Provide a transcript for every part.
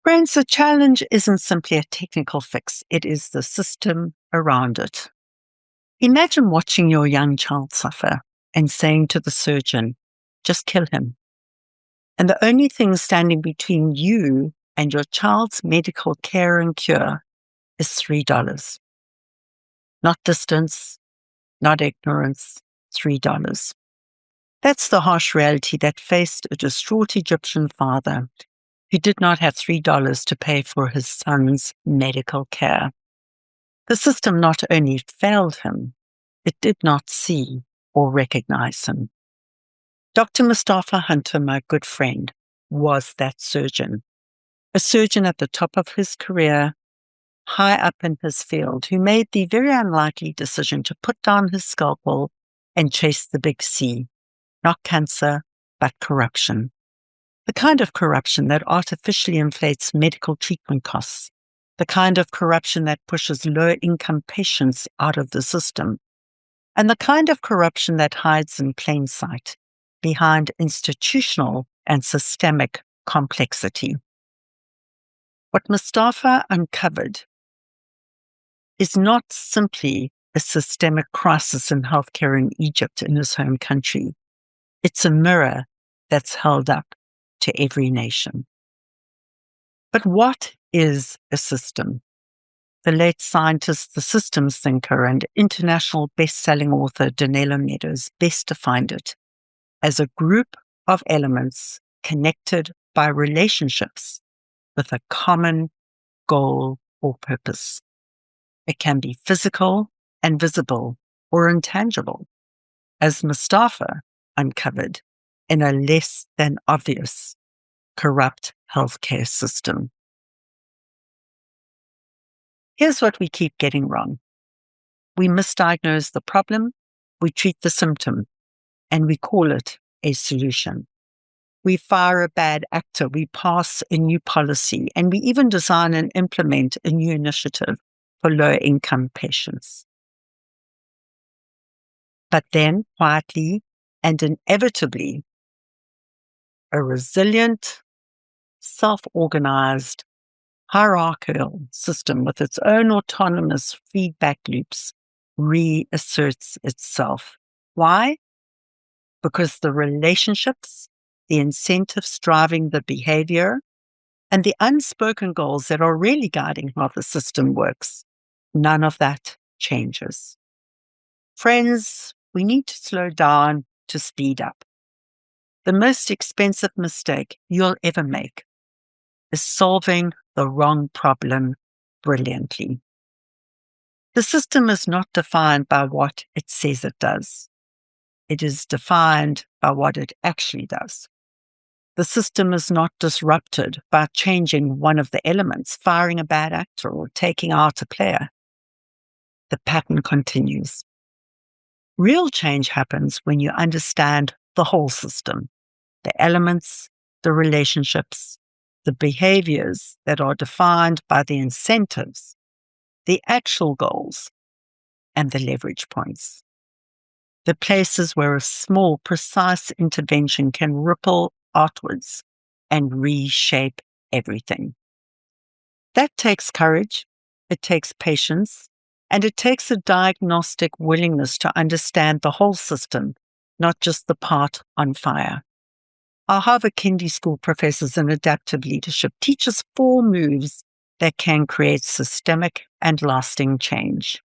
Friends, the challenge isn't simply a technical fix, it is the system around it. Imagine watching your young child suffer and saying to the surgeon, just kill him. And the only thing standing between you and your child's medical care and cure is $3. Not distance, not ignorance, $3. That's the harsh reality that faced a distraught Egyptian father who did not have $3 to pay for his son's medical care. The system not only failed him, it did not see or recognize him. Dr. Mostafa Hunter, my good friend, was that surgeon, a surgeon at the top of his career, high up in his field, who made the very unlikely decision to put down his scalpel and chase the big C, not cancer, but corruption. The kind of corruption that artificially inflates medical treatment costs, the kind of corruption that pushes low-income patients out of the system, and the kind of corruption that hides in plain sight behind institutional and systemic complexity. What Mostafa uncovered is not simply a systemic crisis in healthcare in Egypt, in his home country. It's a mirror that's held up to every nation. But what is a system? The late scientist, the systems thinker, and international best-selling author Donella Meadows best defined it as a group of elements connected by relationships with a common goal or purpose. It can be physical and visible or intangible, as Mostafa uncovered in a less than obvious corrupt healthcare system. Here's what we keep getting wrong. We misdiagnose the problem, we treat the symptom, and we call it a solution. We fire a bad actor, we pass a new policy, and we even design and implement a new initiative for low-income patients. But then, quietly and inevitably, a resilient, self-organized, hierarchical system with its own autonomous feedback loops reasserts itself. Why? Because the relationships, the incentives driving the behavior, and the unspoken goals that are really guiding how the system works, none of that changes. Friends, we need to slow down to speed up. The most expensive mistake you'll ever make is solving the wrong problem brilliantly. The system is not defined by what it says it does. It is defined by what it actually does. The system is not disrupted by changing one of the elements, firing a bad actor, or taking out a player. The pattern continues. Real change happens when you understand the whole system, the elements, the relationships, the behaviors that are defined by the incentives, the actual goals, and the leverage points. The places where a small, precise intervention can ripple outwards and reshape everything. That takes courage, it takes patience, and it takes a diagnostic willingness to understand the whole system, not just the part on fire. Our Harvard Kennedy School professors in adaptive leadership teach us 4 moves that can create systemic and lasting change.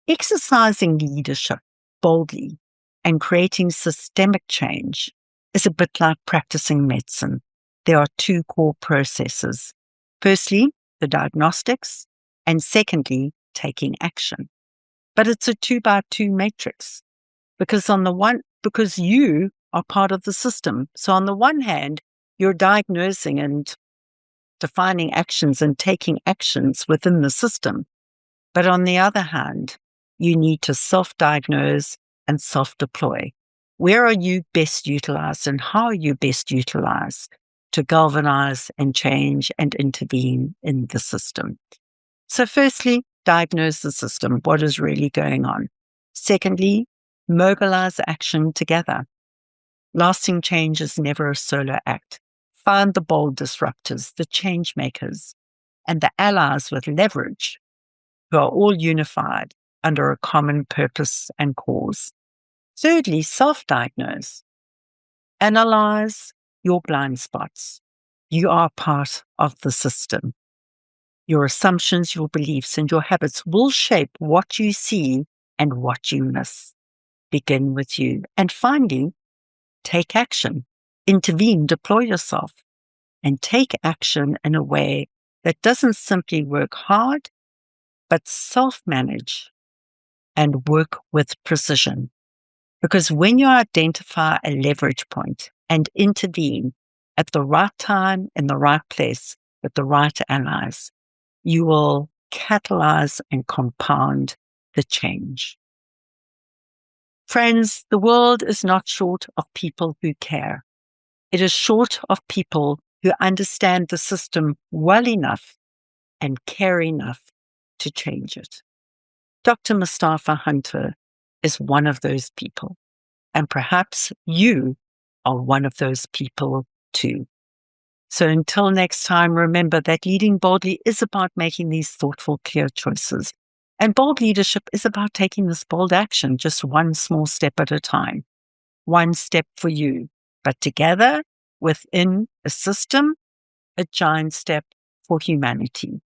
Exercising leadership boldly and creating systemic change is a bit like practicing medicine. There are 2 core processes. Firstly, the diagnostics, and secondly, taking action. But it's a 2x2 matrix because you are part of the system. So on the one hand, you're diagnosing and defining actions and taking actions within the system. But on the other hand, you need to self-diagnose and self-deploy. Where are you best utilized and how are you best utilized to galvanize and change and intervene in the system? So firstly, diagnose the system. What is really going on? Secondly, mobilize action together. Lasting change is never a solo act. Find the bold disruptors, the change makers, and the allies with leverage who are all unified under a common purpose and cause. Thirdly, self-diagnose. Analyze your blind spots. You are part of the system. Your assumptions, your beliefs, and your habits will shape what you see and what you miss. Begin with you. And finally, take action. Intervene, deploy yourself, and take action in a way that doesn't simply work hard, but self-manage and work with precision. Because when you identify a leverage point and intervene at the right time, in the right place, with the right allies, you will catalyze and compound the change. Friends, the world is not short of people who care. It is short of people who understand the system well enough and care enough to change it. Dr. Mostafa Hunter is one of those people, and perhaps you are one of those people too. So until next time, remember that leading boldly is about making these thoughtful, clear choices. And bold leadership is about taking this bold action, just one small step at a time. One step for you, but together within a system, a giant step for humanity.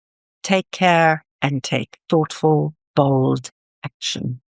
Take care and take thoughtful, bold action.